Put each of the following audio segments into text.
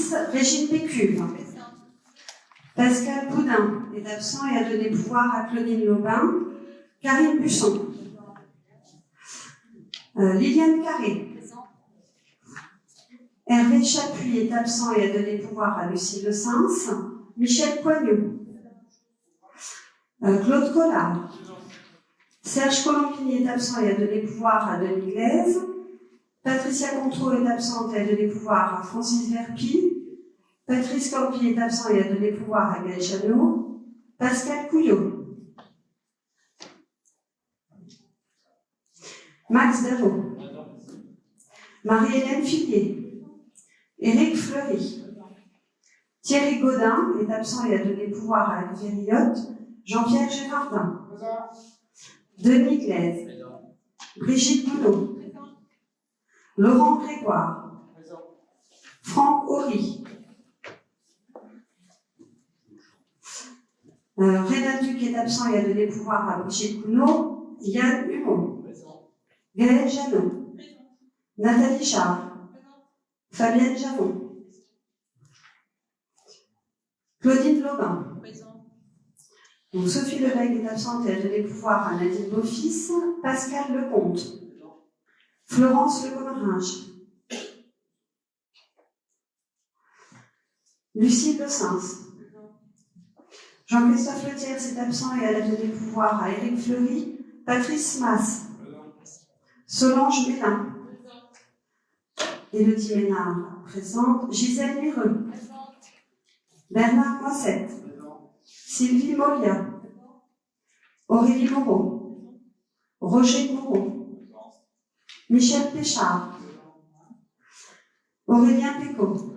10, Régine Pécuve. Pascal Boudin est absent et a donné pouvoir à Claudine Lobin. Karine Busson. Liliane Carré. Hervé Chapuis est absent et a donné pouvoir à Lucie Le Sens. Michel Coignot. Claude Collard. Serge Colombini est absent et a donné pouvoir à Denis Glaise. Patricia Contreau est absente et a donné pouvoir à Francis Verpi. Patrice Campi est absent et a donné pouvoir à Gaël Chanot. Pascal Couillot. Max Darro. Marie-Hélène Fillier. Éric Fleury. Thierry Gaudin est absent et a donné pouvoir à Olivier Riotte. Jean-Pierre Gérardin. Denis Glaise. Brigitte Boudot. Laurent Grégoire. Franck Horry. Rénan Duc est absent et a donné pouvoir à Brigitte Gounod. Yann Humeau. Gaël Janot. Nathalie Char. Fabienne Javon. Claudine Lobin. Donc, Sophie Lebègue est absente et a donné pouvoir à Nadine Beaufils. Pascal Lecomte. Florence Le Commaringe. Lucie Le Sens. Jean-Christophe Letiers est absent et a donné pouvoir à Éric Fleury. Patrice Mas. Solange Mélin. Élodie Ménard présente. Gisèle Mireux. Bernard Moissette. Sylvie Molia. Aurélie Moreau. Roger Moreau. Michel Péchard. Aurélien Pécaud.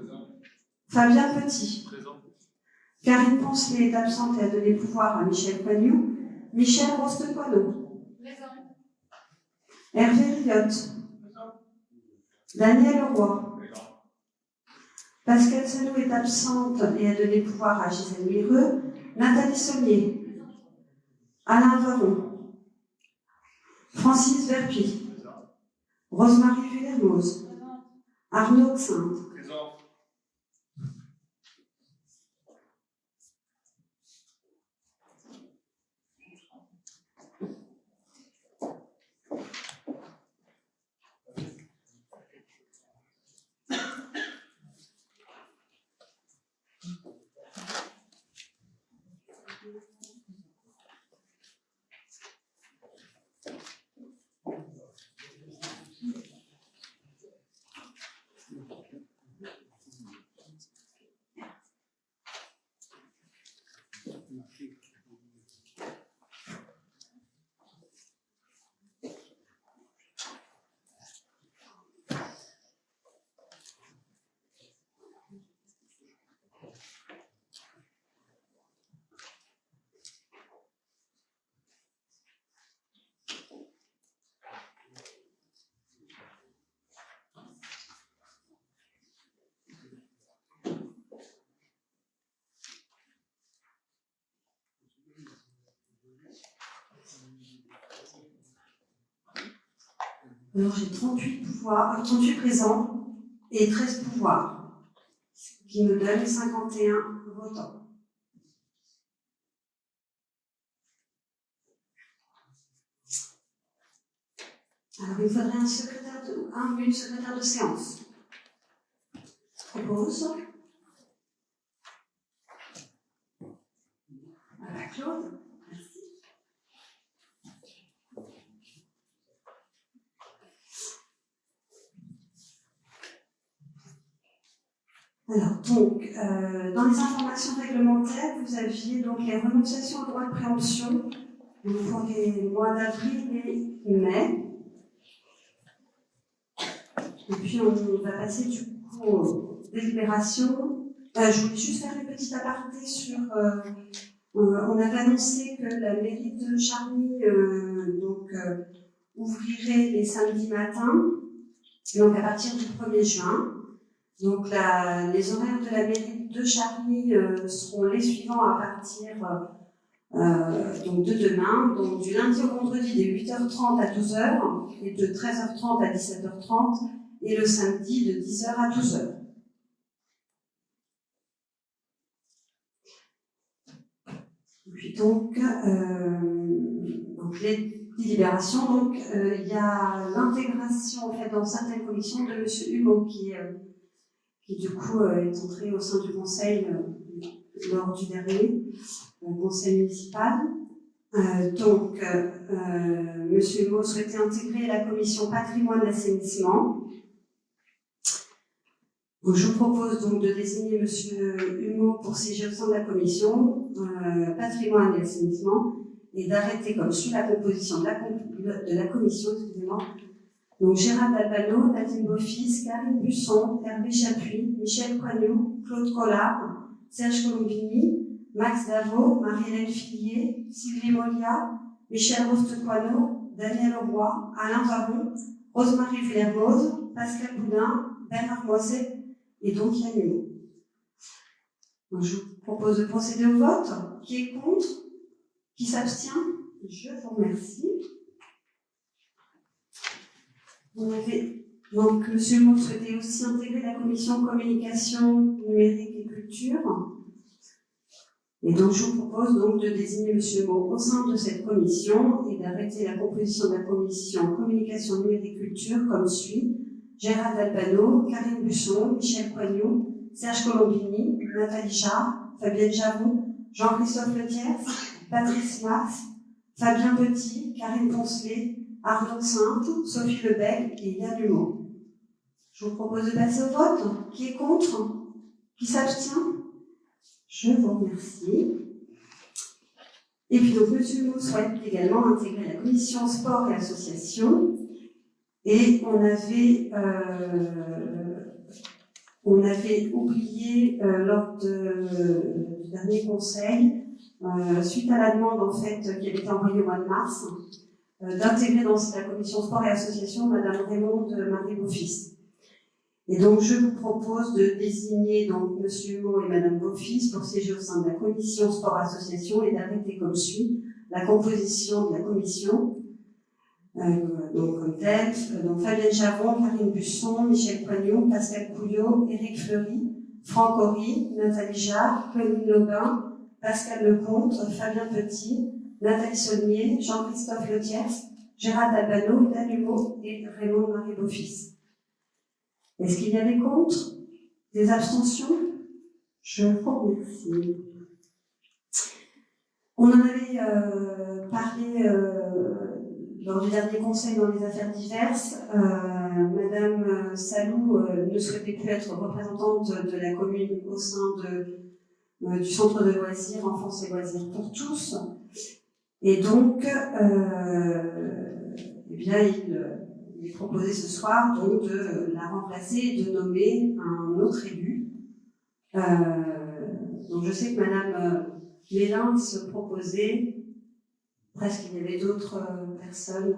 Fabien Petit. Karine Poncelet est absente et a donné pouvoir à Michel Coignou. Michel Rostecoineau. Hervé Riotte. Daniel Leroy. Pascal Sanou est absente et a donné pouvoir à Gisèle Mireux. Nathalie Sommier. Alain Varon. Francis Verpi. Rosemarie Vuillermoz. Arnaud Xinte. Alors j'ai 38 présents et 13 pouvoirs, ce qui me donne 51 votants. Alors il faudrait une secrétaire de séance. Je propose. Voilà, Claude. Alors, donc, dans les informations réglementaires, vous aviez donc les renonciations au droit de préemption pour les mois d'avril et mai. Et puis, on va passer du coup aux délibérations. Je voulais juste faire une petite aparté sur... on avait annoncé que la mairie de Charny ouvrirait les samedis matins, donc à partir du 1er juin. Donc les horaires de la mairie de Charny seront les suivants à partir donc de demain, donc du lundi au vendredi de 8h30 à 12h et de 13h30 à 17h30 et le samedi de 10h à 12h. puis donc les délibérations, donc il y a l'intégration en fait dans certaines commissions de Monsieur Humeau qui du coup est entré au sein du conseil lors du dernier conseil municipal. Monsieur Humeau souhaitait intégrer la commission patrimoine d'assainissement. Donc, je vous propose donc de désigner Monsieur Humeau pour siéger au sein de la commission patrimoine et assainissement et d'arrêter comme suit la composition de la commission, excusez-moi. Donc Gérald Albano, Nadine Beaufils, Karine Busson, Hervé Chapuis, Michel Coignot, Claude Collard, Serge Colombini, Max Davot, Marie-Hélène Fillier, Sylvie Molia, Michel Rostecoineau, Daniel Roy, Alain Varon, Rosemarie Villermoz, Pascal Boudin, Bernard Moisset et donc Yann Humeau. Donc je vous propose de procéder au vote. Qui est contre? Qui s'abstient? Je vous remercie. Donc, M. Humeau souhaitait aussi intégrer la commission communication numérique et culture. Et donc, je vous propose donc de désigner M. Humeau au sein de cette commission et d'arrêter la composition de la commission communication numérique et culture comme suit. Gérald Albano, Karine Busson, Michel Coignot, Serge Colombini, Nathalie Char, Fabienne Javon, Jean-Christophe Letiers, Patrice Max, Fabien Petit, Karine Poncelet, Arnaud Sainte, Sophie Lebec et Yann Humeau. Je vous propose de passer au vote. Qui est contre? Qui s'abstient? Je vous remercie. Et puis donc, M. Humeau souhaite également intégrer la commission sport et association. Et on avait oublié lors du dernier conseil, suite à la demande en fait qui avait été envoyée au mois de mars, d'intégrer dans la commission sport et association Madame Raymonde Marie Beaufils. Et donc je vous propose de désigner donc Monsieur Humeau et Madame Beaufils pour siéger au sein de la commission sport et association et d'arrêter comme suit la composition de la commission. Donc comme tel, donc Fabienne Javon, Karine Busson, Michel Coignot, Pascal Couillot, Éric Fleury, Franck Horry, Nathalie Jarre, Pauline Lobin, Pascal Lecomte, Fabien Petit, Nathalie Saulnier, Jean-Christophe Letiers, Gérald Albano, Yann Humeau et Raymond Marie Beaufils. Est-ce qu'il y a des contre? Des abstentions? Je vous remercie. On en avait parlé lors du dernier conseil dans les affaires diverses. Madame Salou ne souhaitait plus être représentante de la commune au sein du centre de loisirs, enfance et loisirs pour tous. Et donc, eh bien, il est proposé ce soir donc de la remplacer et de nommer un autre élu. Donc je sais que Madame Mélin se proposait, presque il y avait d'autres personnes.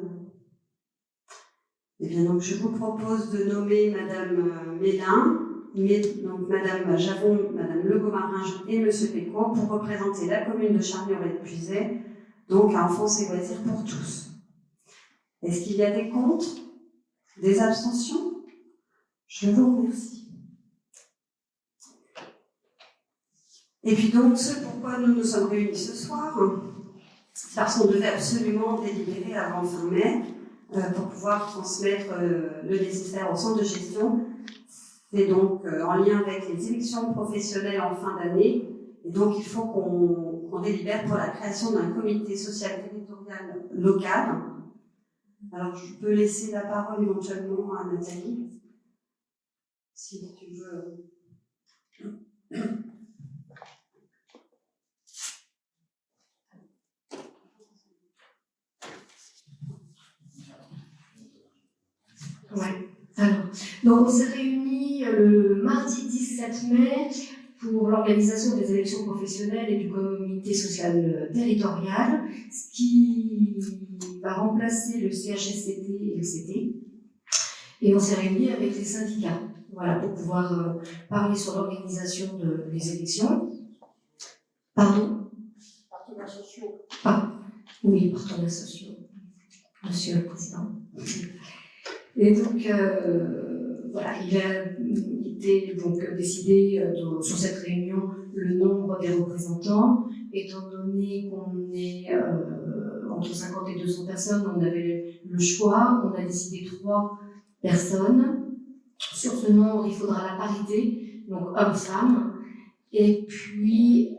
Eh bien donc je vous propose de nommer Madame Mélin, donc Madame Javon, Madame Legault-Marin et Monsieur Pécaud pour représenter la commune de Charnier-et-Puisaye, donc à enfance et loisirs pour tous. Est-ce qu'il y a des contre? Des abstentions? Je vous remercie. Et puis donc, ce pourquoi nous nous sommes réunis ce soir, c'est parce qu'on devait absolument délibérer avant fin mai pour pouvoir transmettre le nécessaire au centre de gestion. C'est donc en lien avec les élections professionnelles en fin d'année. Et donc, il faut qu'on délibère pour la création d'un comité social territorial local. Alors, je peux laisser la parole éventuellement à Nathalie, si tu veux. Ouais. Alors, donc on s'est réunis le mardi 17 mai pour l'organisation des élections professionnelles et du comité social territorial, ce qui va remplacer le CHSCT et le CT. Et on s'est réunis avec les syndicats, voilà, pour pouvoir parler sur l'organisation des élections. Pardon? Partenaires sociaux. Ah, oui, partenaires sociaux, Monsieur le Président. Et donc, voilà, il a été donc décidé sur cette réunion le nombre des représentants étant donné qu'on est entre 50 et 200 personnes, on avait le choix, on a décidé 3 personnes. Sur ce nombre, il faudra la parité, donc hommes-femmes. Et puis,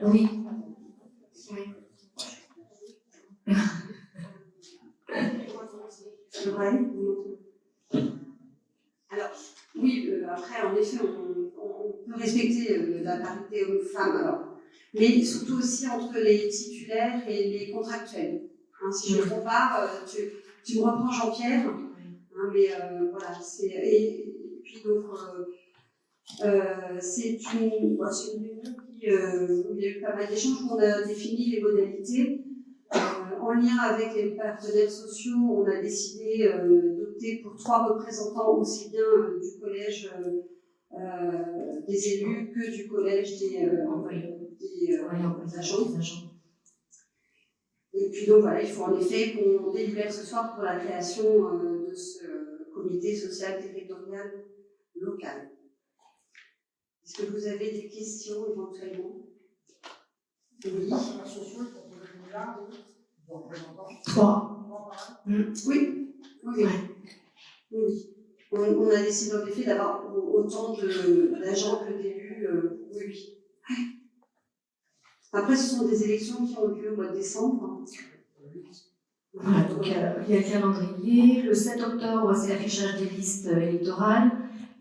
oui. Alors, oui, après, en effet, on peut respecter la parité homme-femme, alors, mais surtout aussi entre les titulaires et les contractuels. Hein, si je compare, tu me reprends Jean-Pierre, hein, mais voilà, et puis donc, c'est une réunion où il y a eu pas mal d'échanges, où on a défini les modalités. En lien avec les partenaires sociaux, on a décidé d'opter pour 3 représentants, aussi bien du collège des élus que du collège des agents. Et puis donc voilà, il faut en effet qu'on délibère ce soir pour la création de ce comité social territorial local. Est-ce que vous avez des questions éventuellement? Oui. Les partenaires sociaux, ils proposent combien de représentants? 3. Oui. On a décidé en effet d'avoir autant d'agents que d'élus. Oui. Après, ce sont des élections qui ont lieu au mois de décembre. Voilà, donc il y a le calendrier. Le 7 octobre, c'est l'affichage des listes électorales.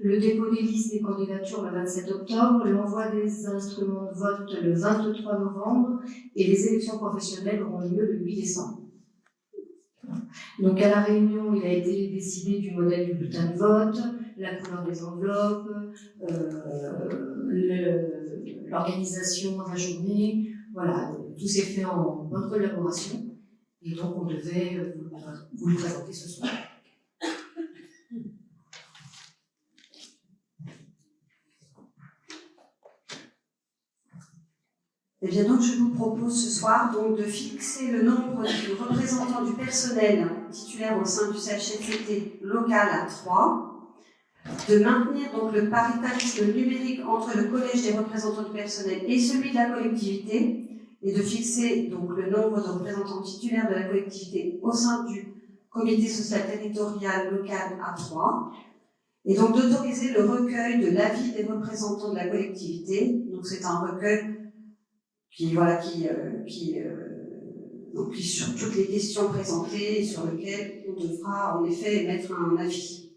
Le dépôt des listes des candidatures le 27 octobre. L'envoi des instruments de vote le 23 novembre. Et les élections professionnelles auront lieu le 8 décembre. Donc à la réunion, il a été décidé du modèle du bulletin de vote, la couleur des enveloppes, l'organisation de la journée. Voilà, tout s'est fait en bonne collaboration. Et donc, on devait vous le présenter ce soir. Et bien donc, je vous propose ce soir donc, de fixer le nombre de représentants du personnel titulaire au sein du CHSCT local à 3, de maintenir donc le paritarisme numérique entre le collège des représentants du personnel et celui de la collectivité, et de fixer donc le nombre de représentants titulaires de la collectivité au sein du comité social territorial local à 3, et donc d'autoriser le recueil de l'avis des représentants de la collectivité. Donc c'est un recueil qui sur toutes les questions présentées et sur lequel on devra en effet émettre un avis.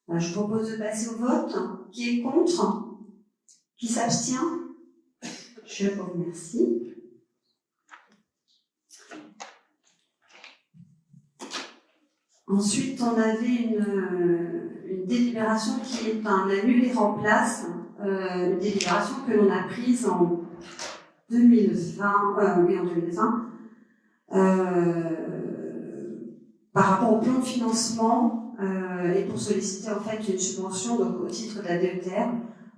Je propose de passer au vote. Qui est contre? Qui s'abstient? Je vous remercie. Ensuite, on avait une délibération qui est un annule et remplace, une délibération que l'on a prise en 2020, par rapport au plan de financement et pour solliciter en fait une subvention donc, au titre de la DETR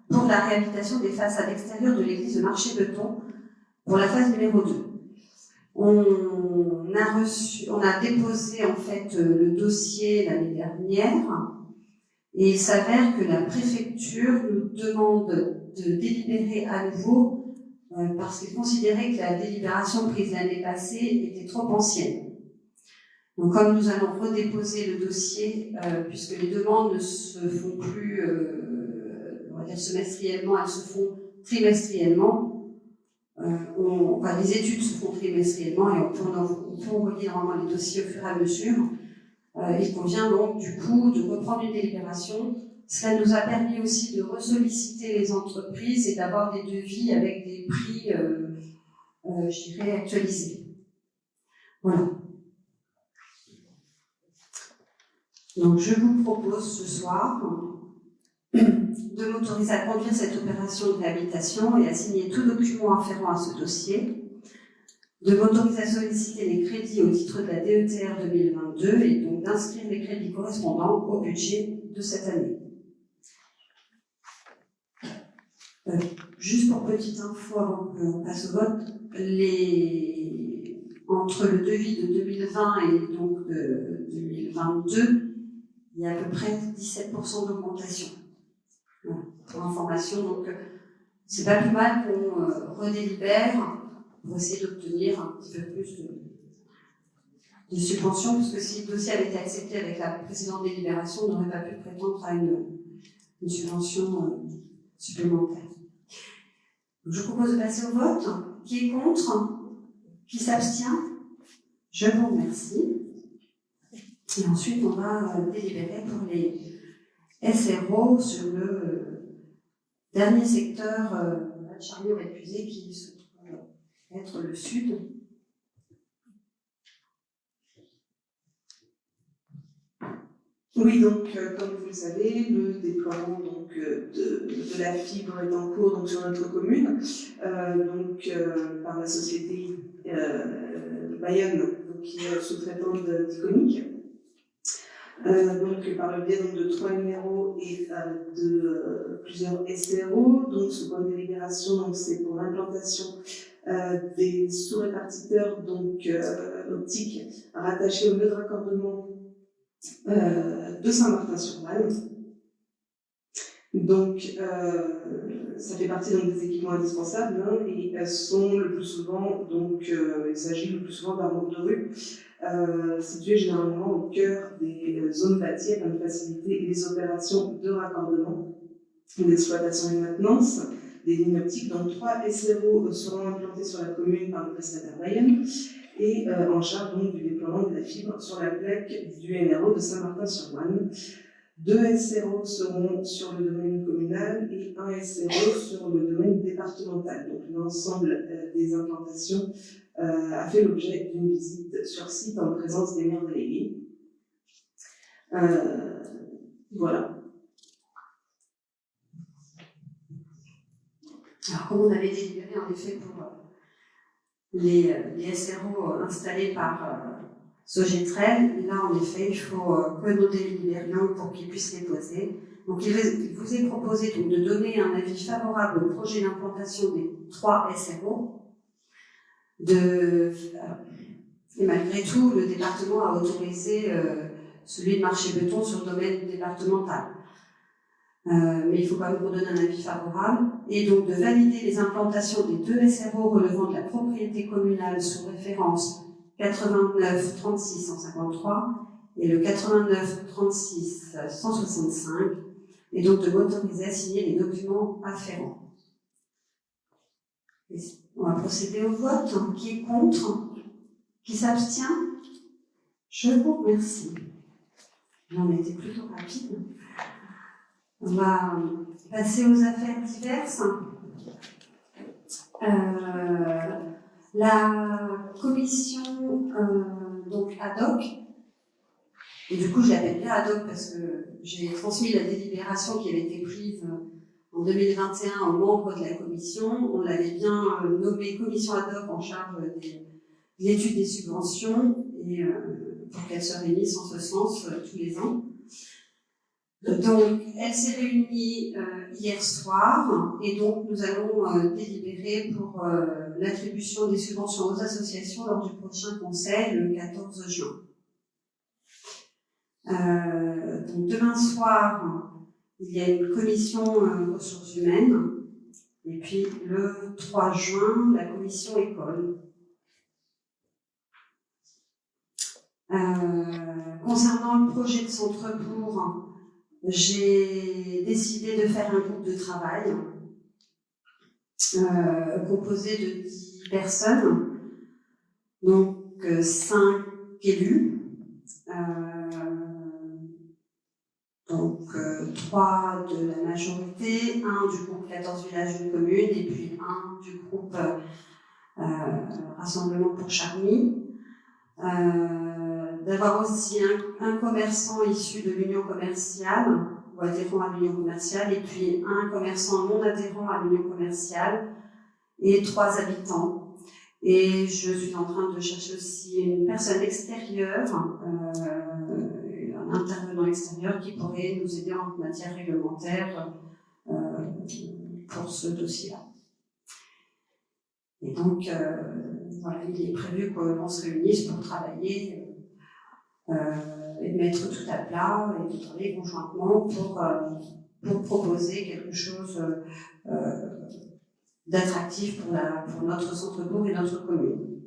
pour la réhabilitation des façades extérieures de l'église de Marché-Beton pour la phase numéro 2. On a déposé en fait le dossier l'année dernière et il s'avère que la préfecture nous demande de délibérer à nouveau parce qu'ils considéraient que la délibération prise l'année passée était trop ancienne. Donc comme nous allons redéposer le dossier, puisque les demandes ne se font plus, on va dire semestriellement, elles se font trimestriellement, les études se font trimestriellement et on peut envoyer normalement les dossiers au fur et à mesure. Il convient donc du coup de reprendre une délibération. Cela nous a permis aussi de ressolliciter les entreprises et d'avoir des devis avec des prix, je dirais, actualisés. Voilà. Donc je vous propose ce soir de m'autoriser à conduire cette opération de réhabilitation et à signer tout document afférent à ce dossier, de m'autoriser à solliciter les crédits au titre de la DETR 2022 et donc d'inscrire les crédits correspondants au budget de cette année. Juste pour petite info avant qu'on passe au vote, entre le devis de 2020 et donc de 2022, il y a à peu près 17% d'augmentation. Voilà. pour information. Donc, c'est pas plus mal qu'on redélibère pour essayer d'obtenir un petit peu plus de subventions, parce que si le dossier avait été accepté avec la précédente délibération, on n'aurait pas pu prétendre à une subvention supplémentaire. Donc, je propose de passer au vote. Qui est contre? Qui s'abstient? Je vous remercie. Et ensuite, on va délibérer pour les SRO sur le dernier secteur de Charlieu-Récusé qui se trouve être le sud. Oui, donc, comme vous le savez, le déploiement donc, de la fibre est en cours donc, sur notre commune, par la société Bayonne, qui est sous-traitante d'Iconic. Par le biais donc, de 3 numéros et de plusieurs SRO. Donc, ce point de délibération, c'est pour l'implantation des sous-répartiteurs optiques rattachés au lieu de raccordement de Saint-Martin-sur-Val. Donc, ça fait partie donc, des équipements indispensables et elles sont le plus souvent, il s'agit le plus souvent d'un groupe de rue situé généralement au cœur des zones bâties afin de faciliter les opérations de raccordement, d'exploitation et de maintenance des lignes optiques. Donc, 3 SRO seront implantés sur la commune par le prestataire Bayonne et en charge donc, du déploiement de la fibre sur la plaque du NRO de Saint-Martin-sur-Ouane. 2 SRO seront sur le domaine communal et 1 SRO sur le domaine départemental. Donc l'ensemble des implantations a fait l'objet d'une visite sur site en présence des maires délégués. Voilà. Alors, comme on avait délibéré en effet pour les SRO installés par Sogetrel, là en effet il faut que nous délibérions pour qu'ils puissent les poser. Donc il vous est proposé donc, de donner un avis favorable au projet d'implantation des 3 SRO. Et malgré tout, le département a autorisé celui de Marché-Beton sur le domaine départemental. Mais il faut quand même qu'on donne un avis favorable, et donc de valider les implantations des 2 SRO relevant de la propriété communale sous référence 89 36 153 et le 89 36 165, et donc de m'autoriser à signer les documents afférents. On va procéder au vote. Qui est contre? Qui s'abstient? Je vous remercie. On a été plutôt rapide. On va passer aux affaires diverses. La commission donc ad hoc, et du coup je l'appelle bien ad hoc parce que j'ai transmis la délibération qui avait été prise en 2021 aux membres de la commission. On l'avait bien nommée commission ad hoc en charge de l'étude des subventions et pour qu'elle se réunisse en ce sens tous les ans. Donc, elle s'est réunie hier soir et donc nous allons délibérer pour l'attribution des subventions aux associations lors du prochain conseil le 14 juin. Donc demain soir, il y a une commission ressources humaines et puis le 3 juin, la commission école. Concernant le projet de Centrebourg, j'ai décidé de faire un groupe de travail composé de 10 personnes, donc 5 élus, donc 3 de la majorité, 1 du groupe 14 villages d'une commune et puis 1 du groupe Rassemblement pour Charny. D'avoir aussi un commerçant issu de l'union commerciale ou adhérent à l'union commerciale et puis un commerçant non adhérent à l'union commerciale et 3 habitants. Et je suis en train de chercher aussi une personne extérieure, un intervenant extérieur qui pourrait nous aider en matière réglementaire pour ce dossier-là. Et donc, voilà, il est prévu qu'on se réunisse pour travailler et mettre tout à plat et travailler conjointement pour pour proposer quelque chose d'attractif pour notre centre-bourg et notre commune.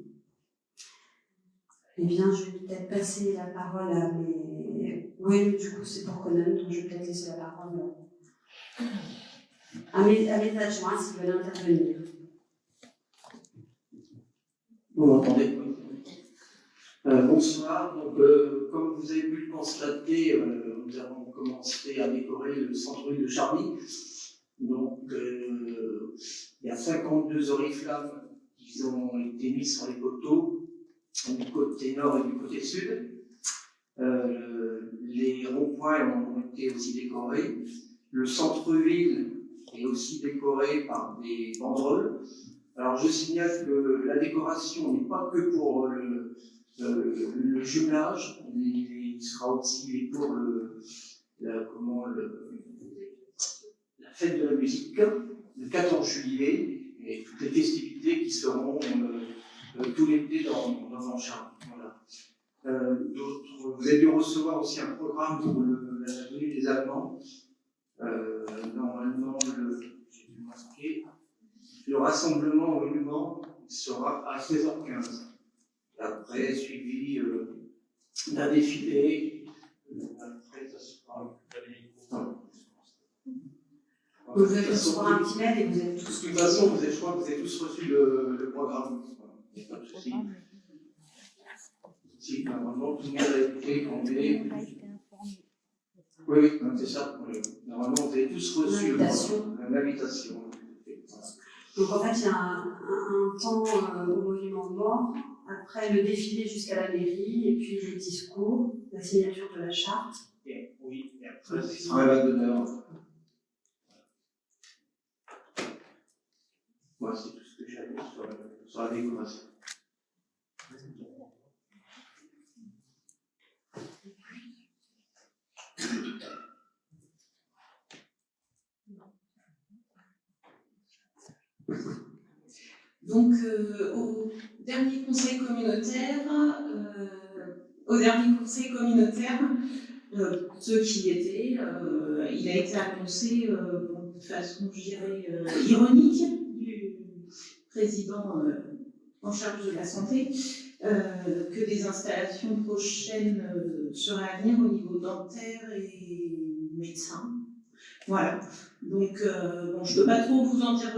Eh bien, je vais peut-être passer la parole à mes... Oui, du coup, c'est pour Conan, donc je vais peut-être laisser la parole à mes adjoints s'ils veulent intervenir. Vous m'entendez? Bonsoir. Donc, comme vous avez pu le constater, nous avons commencé à décorer le centre-ville de Charny. Donc, il y a 52 oriflammes qui ont été mises sur les poteaux, du côté nord et du côté sud. Les ronds-points ont été aussi décorés. Le centre-ville est aussi décoré par des banderoles. Alors, je signale que la décoration n'est pas que pour le jumelage, il sera aussi pour la fête de la musique, le 14 juillet, et toutes les festivités qui seront tout l'été dans Charny. Voilà. Vous avez dû recevoir aussi un programme pour la venue des Allemands. Normalement, j'ai dû marquer, le rassemblement au monument sera à 16h15. Après, suivi d'un défilé. Après, ça sera. Vous allez recevoir un petit mail et vous êtes tous. De toute façon, je crois que vous avez tous reçu le programme. Il n'y a pas de souci. Si, normalement, tout le monde a été convié. Oui, c'est ça. Normalement, vous avez tous reçu l'invitation. Donc en fait, il y a un temps au monument mort, après le défilé jusqu'à la mairie, et puis le discours, la signature de la charte. Oui, et après, ce sera la d'honneur. Moi, c'est tout ce que j'avais sur la décoration. Donc, au dernier conseil communautaire, ceux qui y étaient, il a été annoncé de façon, je dirais, ironique du président en charge de la santé, que des installations prochaines seraient à venir au niveau dentaire et médecin. Voilà. Donc, bon, je ne peux pas trop vous en dire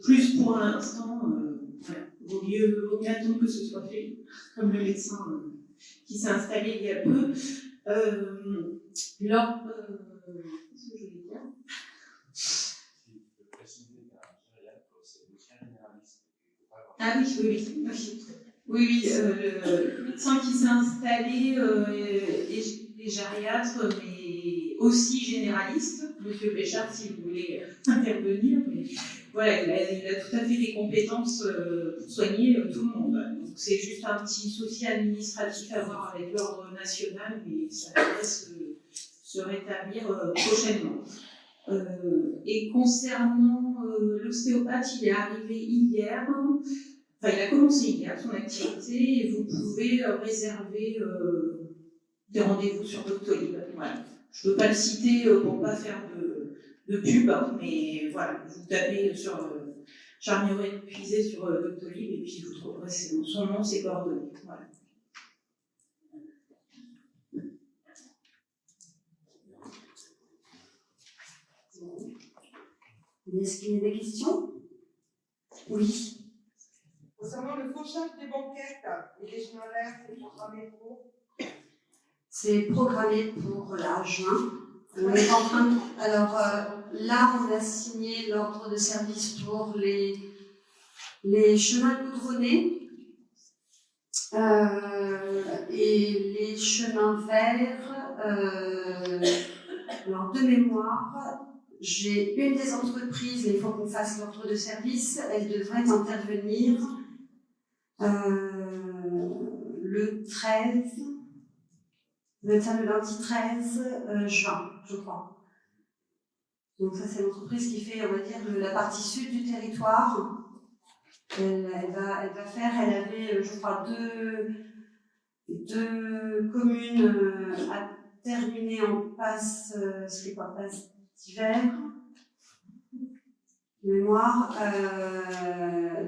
plus pour l'instant. Voilà. Vaut mieux attendre que ce soit fait, comme le médecin qui s'est installé il y a peu. Qu'est-ce que je voulais dire? Ah oui. Oui, le médecin qui s'est installé est gériatre, mais aussi généraliste. Monsieur Béchard, si vous voulez intervenir, mais voilà, il a tout à fait les compétences pour soigner tout le monde. Donc c'est juste un petit souci administratif à voir avec l'ordre national, mais ça devrait se rétablir prochainement. Et concernant l'ostéopathe, il est arrivé hier. Enfin, il a commencé hier son activité et vous pouvez réserver des rendez-vous sur Doctolib. Voilà. Je ne peux pas le citer pour ne pas faire de pub, mais voilà, vous tapez sur Charny épuisé sur Doctolib et puis vous trouverez son nom, ses coordonnées. Voilà. Est-ce qu'il y a des questions? Oui. Concernant le fauchage des banquettes et des généralaires, c'est programmé pour? C'est programmé pour là, juin. On est en train de... Alors là, on a signé l'ordre de service pour les chemins goudronnés et les chemins verts. Alors, de mémoire, j'ai une des entreprises, mais il faut qu'on fasse l'ordre de service, elle devrait intervenir le 13, le lundi 13 juin, je crois. Donc ça, c'est l'entreprise qui fait, on va dire, la partie sud du territoire. Elle va faire, elle avait, je crois, deux communes terminé en passe, c'est quoi, passe d'hiver, mémoire.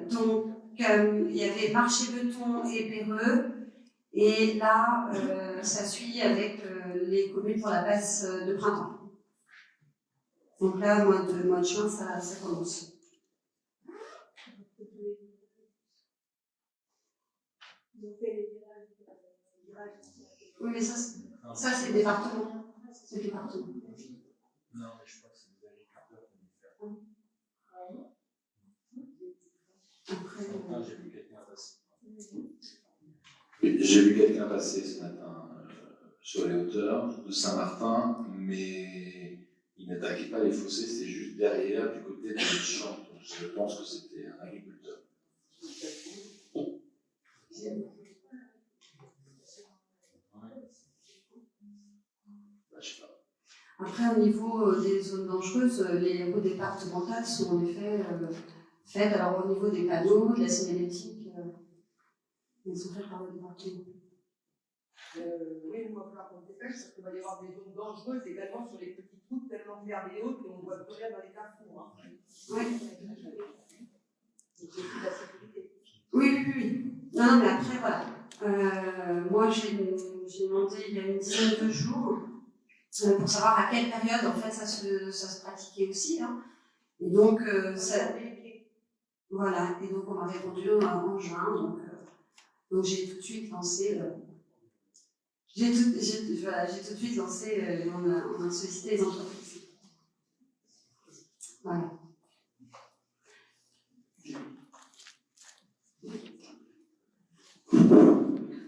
Donc, il y avait Marché Beton et Péreux. Et là, ça suit avec les communes pour la passe de printemps. Donc là, mois de juin, ça commence. Oui, mais ça c'est le département. C'est le département. Non, mais je crois que c'est des agriculteurs qui vont faire. Après, J'ai vu quelqu'un passer. J'ai vu quelqu'un passer ce matin sur les hauteurs de Saint-Martin, mais il n'attaquait pas les fossés, c'était juste derrière, du côté des champs. Donc je pense que c'était un agriculteur. Bah, je sais pas. Après, au niveau des zones dangereuses, les routes départementales sont en effet faites. Alors, au niveau des panneaux, de la signalétique, elles sont faites par le département. Oui, il va falloir qu'on dépêche parce qu'il va y avoir des zones dangereuses également sur les petites routes tellement fermées et hautes et on voit plus rien dans les carrefours. Hein. Oui. Donc c'est aussi la sécurité. Oui. Non, mais après, voilà. Moi, j'ai demandé il y a une dizaine de jours pour savoir à quelle période, en fait, ça se pratiquait aussi. Hein. Et donc, voilà. Et donc, on m'a répondu en juin. Donc j'ai tout de suite lancé. J'ai tout de suite lancé. On a sollicité les entreprises. Voilà.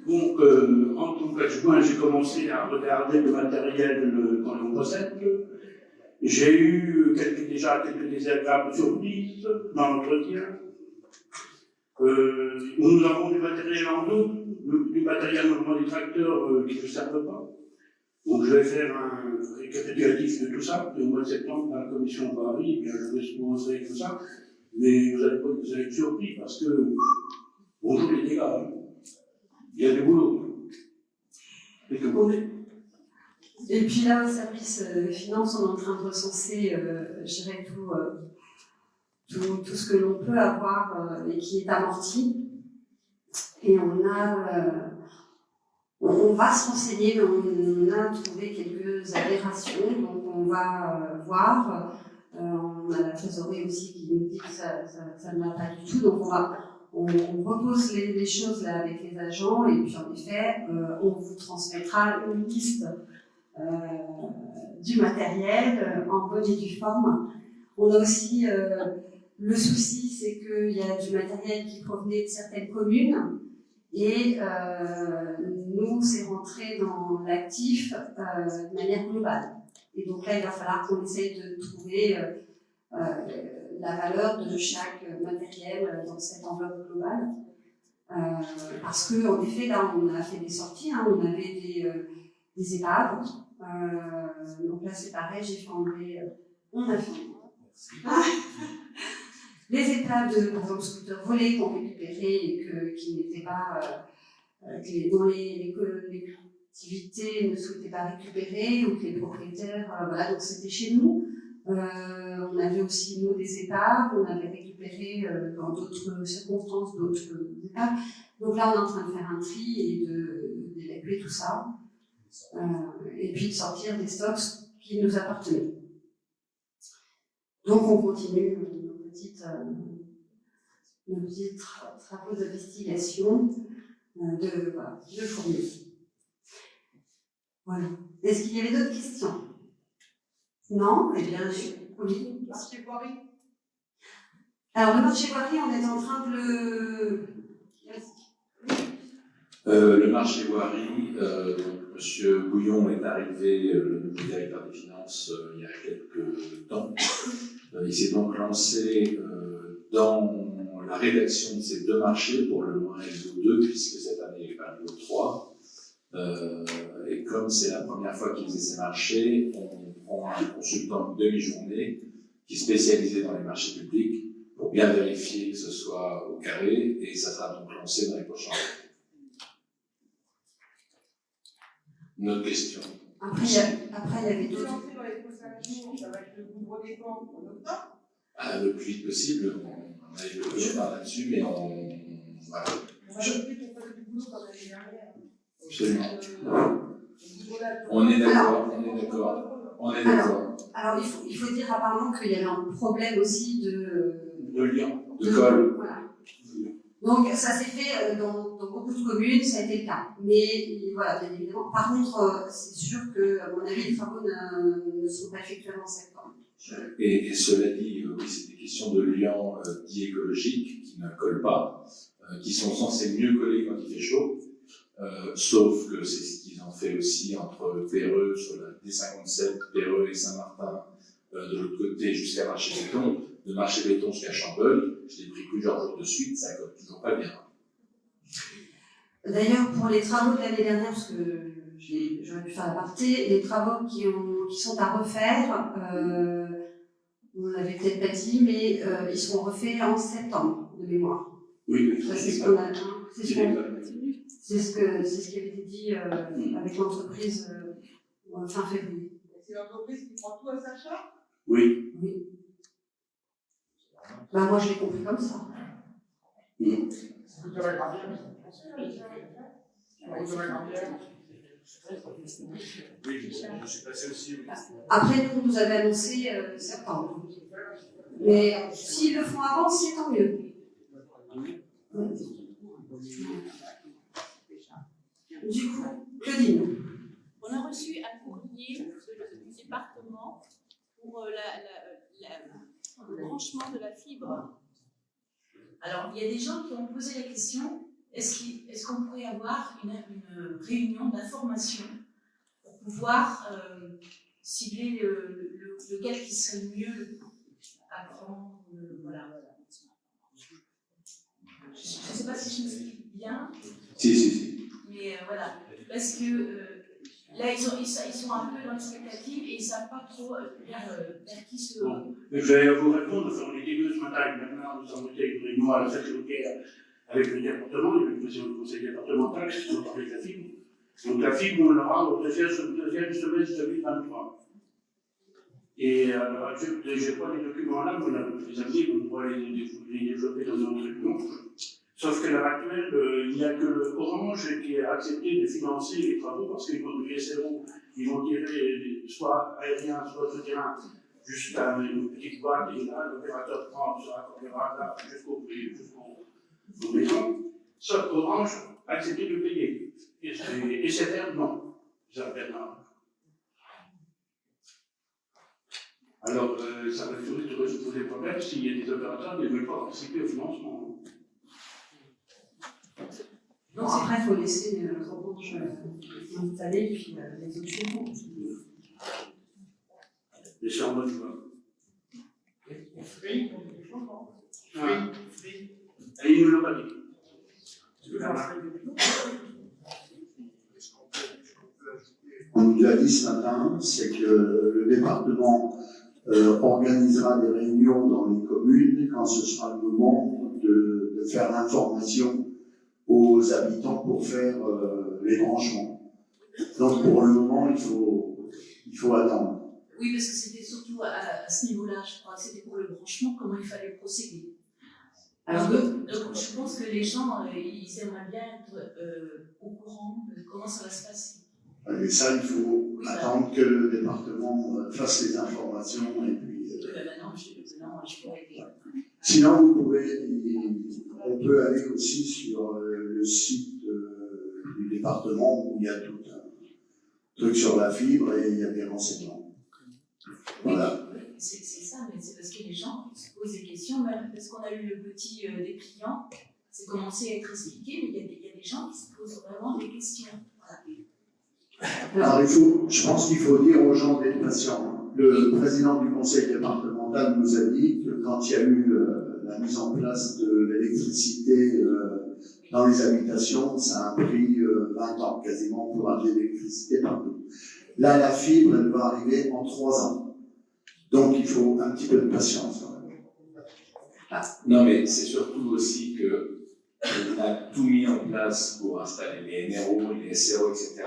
Donc, en tant qu'adjoint, j'ai commencé à regarder le matériel qu'on nous possède. J'ai eu déjà quelques désagréables surprises dans l'entretien. Nous avons du matériel en dos, du matériel notamment des tracteurs qui ne servent pas. Donc je vais faire un récapitulatif de tout ça. Et au mois de septembre, à la commission Paris, eh bien, je vais se montrer tout ça. Mais vous allez être surpris parce que bonjour les dégâts. Hein. Il y a du boulot. Et que bon. Et puis là, au service finance, on est en train de recenser, je dirais, tout ce que l'on peut avoir et qui est amorti. Et on va se renseigner, mais on a trouvé quelques aberrations, donc on va voir. On a la trésorerie aussi qui nous dit que ça ne va pas du tout, donc on repose les choses là avec les agents, et puis en effet, on vous transmettra une liste du matériel en bonne et due forme. On a aussi le souci, c'est qu'il y a du matériel qui provenait de certaines communes et nous, c'est rentré dans l'actif de manière globale. Et donc là, il va falloir qu'on essaye de trouver la valeur de chaque matériel dans cette enveloppe globale. Parce qu'en effet, là, on a fait des sorties, hein, on avait des épaves. Donc là, c'est pareil, j'ai fait enlever. On a fait les épaves de, par exemple, scooters volés qu'on récupérait et qui n'étaient pas, dont les collectivités ne souhaitaient pas récupérer ou que les propriétaires, voilà, donc c'était chez nous. On avait aussi, nous, des épaves, on avait récupéré dans d'autres circonstances d'autres épaves. Donc là, on est en train de faire un tri et d'évacuer tout ça. Et puis de sortir des stocks qui nous appartenaient. Donc on continue nos petits travaux d'investigation de fourmis. Voilà. Est-ce qu'il y avait d'autres questions? Non? Eh bien, oui. Marché Voirie. Alors le marché Voirie, on est en train de Le marché voirie, M. Bouillon est arrivé, le nouveau directeur des finances, il y a quelques temps. Il s'est donc lancé dans la rédaction de ces deux marchés, pour le moins LO 2, puisque cette année il est pas LO 3. Et comme c'est la première fois qu'il faisait ces marchés, on prend un consultant de demi-journée qui est spécialisé dans les marchés publics pour bien vérifier que ce soit au carré, et ça sera donc lancé dans les prochains mois. Une autre question. Après, il y avait Si d'autres. lancé dans les prochains jours, ça va être le goudron des camps en octobre. Le plus vite possible, on a eu le départ là-dessus, mais voilà. On va noter qu'on fasse du boulot comme l'année dernière. Absolument. On est d'accord, on est d'accord. Alors, il faut dire apparemment qu'il y avait un problème aussi De lien. De colle. Voilà. Donc, ça s'est fait dans beaucoup de communes, ça a été le cas. Mais voilà, bien évidemment. Par contre, c'est sûr que, à mon avis, les travaux ne sont pas effectués en septembre. Et cela dit, oui, c'est des questions de liants dits écologiques qui ne collent pas, qui sont censés mieux coller quand il fait chaud, sauf que c'est ce qu'ils ont fait aussi entre Perreux, sur la D57, Perreux et Saint-Martin, de l'autre côté jusqu'à Marché-Béton, de Marché-Béton jusqu'à Chambeuil. Je l'ai pris plusieurs jours de suite, ça colle toujours pas bien. D'ailleurs, pour les travaux de l'année dernière, parce que j'aurais pu faire la partie, les travaux qui sont à refaire, on l'avait peut-être pas dit, mais ils seront refaits en septembre, de mémoire. Oui, Ça, c'est ce qu'on a, c'est ce qui avait été dit avec l'entreprise fin février. C'est l'entreprise qui prend tout à sa charge. Oui. Oui. Ben, moi, je l'ai compris comme ça. Oui, je suis passé aussi. Oui. Après, nous avait annoncé septembre. Mais s'ils le font avant, c'est tant mieux. Du coup, Claudine. On a reçu un courrier du département pour le branchement de la fibre. Alors, il y a des gens qui ont posé la question, est-ce qu'on pourrait avoir une réunion d'information pour pouvoir cibler lequel qui serait le mieux à prendre, voilà. Je ne sais pas si je m'explique bien. Si. Mais voilà, parce que là, ils sont un peu dans l'expectative et ils ne savent pas trop vers qui se... Bon, mais je vais vous répondre. Enfin, on était deux ce matin avec Bernard, nous avons été une réunion à la fête locale avec le département, il y avait le président du conseil départemental qui s'est parlé de la fibre. Donc la fibre, on l'aura au deuxième semestre 2023. Et alors, je n'ai pas les documents là, vous les amenez, on pourra les développer dans notre réunion. Sauf qu'à l'heure actuelle, il n'y a que le Orange qui a accepté de financer les travaux parce qu'ils vont du SRO, ils vont tirer soit aérien, soit souterrain jusqu'à une petite boîte et là, l'opérateur prend se raccordera là jusqu'au maison. Sauf qu'Orange a accepté de payer. Et SFR, non. Ça Bernard. Alors, ça va toujours se poser problème s'il y a des opérateurs qui ne veulent pas participer au financement. Bon, après, il faut laisser Orange installer, puis les autres suivront. Laissez en bonne voie. Et ils ne l'ont pas dit. On nous l'a dit ce matin, c'est que le département organisera des réunions dans les communes quand ce sera le moment de faire l'information aux habitants pour faire les branchements. Donc pour le moment, il faut attendre. Oui, parce que c'était surtout à ce niveau-là, je crois que c'était pour le branchement, comment il fallait procéder. Alors, donc, je pense que les gens, ils aimeraient bien être au courant de comment ça va se passer. Et ça, il faut attendre que le département fasse les informations et puis... Maintenant, je pourrais dire. Sinon, on peut aller aussi sur le site du département où il y a tout un truc sur la fibre et il y a des renseignements. Voilà. Oui, c'est ça, mais c'est parce que les gens se posent des questions, même parce qu'on a eu le petit dépliant, c'est commencé à être expliqué, mais il y a des gens qui se posent vraiment des questions. Voilà. Alors, je pense qu'il faut dire aux gens d'être patients. Le président du conseil départemental nous a dit que quand il y a eu la mise en place de l'électricité dans les habitations, ça a pris 20 ans quasiment pour avoir de l'électricité partout. Là, la fibre, elle va arriver en 3 ans. Donc, il faut un petit peu de patience. Non, mais c'est surtout aussi qu'on a tout mis en place pour installer les NRO, les SRO, etc.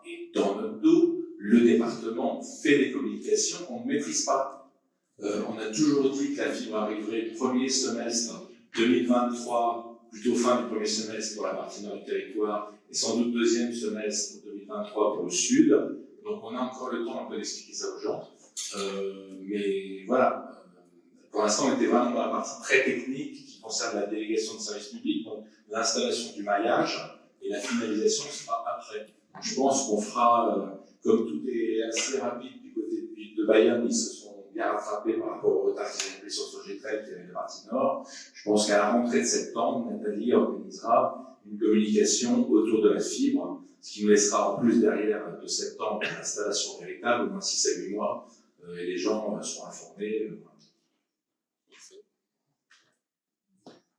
Et dans notre dos, le département fait des communications qu'on ne maîtrise pas. On a toujours dit que la fibre arriverait premier semestre 2023, plutôt fin du premier semestre pour la partie nord du territoire, et sans doute deuxième semestre 2023 pour le sud. Donc on a encore le temps un peu d'expliquer ça aux gens. Mais voilà, pour l'instant on était vraiment dans la partie très technique qui concerne la délégation de services publics, donc l'installation du maillage, et la finalisation sera après. Donc, je pense qu'on fera, comme tout est assez rapide du côté de Bayonne, ils se sont bien rattrapés par rapport au retard qu'ils avaient pris sur Sogétrel qui avait la partie nord. Je pense qu'à la rentrée de septembre, Nathalie organisera une communication autour de la fibre, ce qui nous laissera en plus derrière de septembre l'installation véritable, au moins 6 à 8 mois, et les gens seront informés.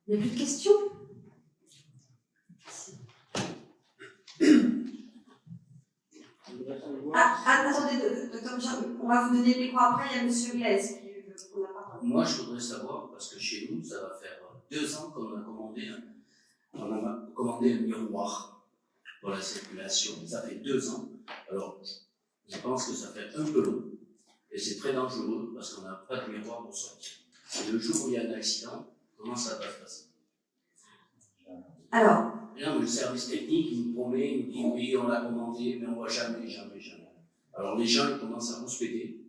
Il n'y a plus de questions? Attendez, docteur Michel, on va vous donner le micro après, il y a M. Blaise qui on a pas. Moi, je voudrais savoir, parce que chez nous, ça va faire 2 ans qu'on a commandé un miroir pour la circulation. Ça fait 2 ans. Alors, je pense que ça fait un peu long. Et c'est très dangereux parce qu'on n'a pas de miroir pour sortir. Et le jour où il y a un accident, comment ça va se passer? Alors. Non, mais le service technique, il nous promet, il nous dit oui, on l'a commandé, mais on ne voit jamais. Alors les gens, ils commencent à rouspéter,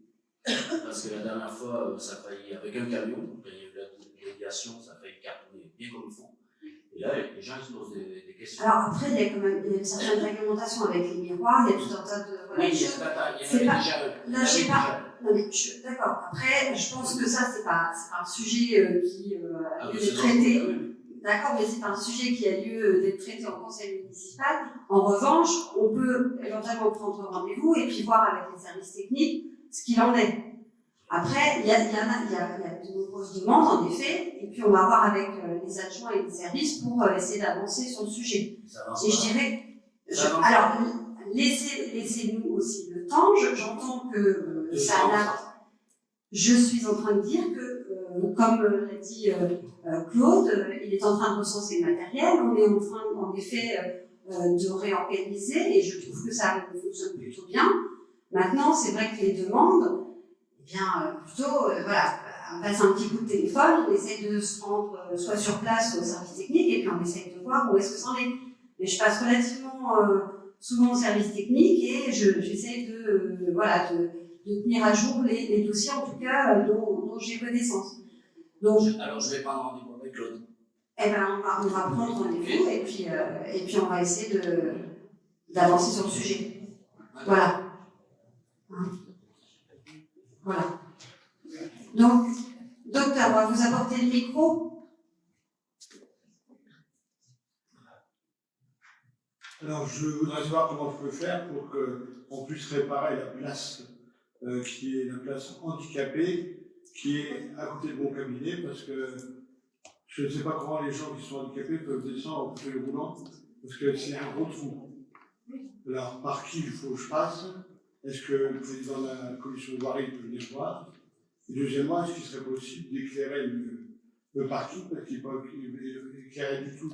parce que la dernière fois, ça a failli, avec un camion, quand il y a eu la délégation, ça a failli cartonner bien comme il faut. Et là, les gens, ils se posent des questions. Alors après, il y a quand même une certaine réglementation avec les miroirs, il y a tout un tas de... Voilà, oui, il y a déjà... Non, mais d'accord. Après, je pense que ça, c'est pas un sujet qui a lieu d'être traité. D'accord, mais c'est pas un sujet qui a lieu d'être traité en conseil municipal. En revanche, on peut éventuellement prendre rendez-vous et puis voir avec les services techniques ce qu'il en est. Après, il y a de nombreuses demandes, en effet, et puis on va voir avec les adjoints et les services pour essayer d'avancer sur le sujet. Et je dirais... alors, laissez-nous aussi le temps. J'entends que ça n'a... Je suis en train de dire que, comme l'a dit Claude, il est en train de recenser le matériel, on est en train, en effet, de réorganiser, et je trouve que ça fonctionne plutôt bien. Maintenant, c'est vrai que les demandes, eh bien, plutôt, voilà, on passe un petit coup de téléphone, on essaie de se rendre soit sur place, soit au service technique, et puis on essaie de voir où est-ce que ça en est. Mais je passe relativement souvent au service technique, et j'essaie de tenir à jour les dossiers, en tout cas, dont j'ai connaissance. Donc, alors, je vais prendre rendez-vous avec Claude. Eh ben, on va prendre rendez-vous et puis on va essayer d'avancer sur le sujet. Voilà. Hein? Voilà. Donc, docteur, on va vous apporter le micro. Alors, je voudrais savoir comment je peux faire pour qu'on puisse réparer la place qui est la place handicapée, qui est à côté de mon cabinet, parce que je ne sais pas comment les gens qui sont handicapés peuvent descendre en fauteuil roulant, parce que c'est un gros trou. Alors, par qui il faut que je passe? Est-ce que le président de la commission de voirie peut venir voir? Et deuxièmement, est-ce qu'il serait possible d'éclairer le parking, parce qu'il ne peut pas éclairer du tout,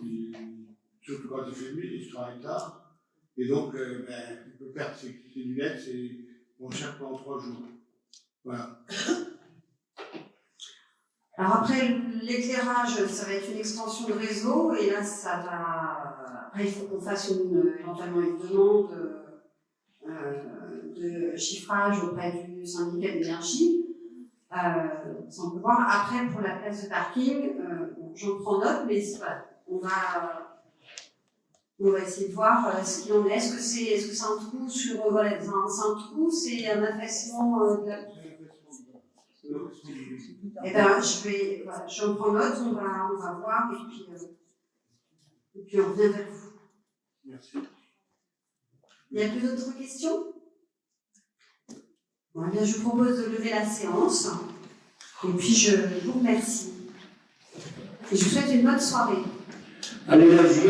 surtout quand il fait nuit, il se travaille tard, et donc il peut perdre ses lunettes et on cherche pendant 3 jours. Voilà. Alors après, l'éclairage, ça va être une extension de réseau, et là, ça va... Après, il faut qu'on fasse éventuellement une demande de chiffrage auprès du syndicat d'énergie. Ça, on peut voir. Après, pour la place de parking, j'en prends note, mais voilà, on va essayer de voir ce qu'il en est. Est-ce que c'est un trou sur... voilà, c'est un trou, c'est un affaissement de la... Eh bien, j'en prends note, on va voir, et puis on revient vers vous. Merci. Il n'y a plus d'autres questions? Bon, eh bien, je vous propose de lever la séance, et puis je vous remercie. Et je vous souhaite une bonne soirée. Allez, vas-y.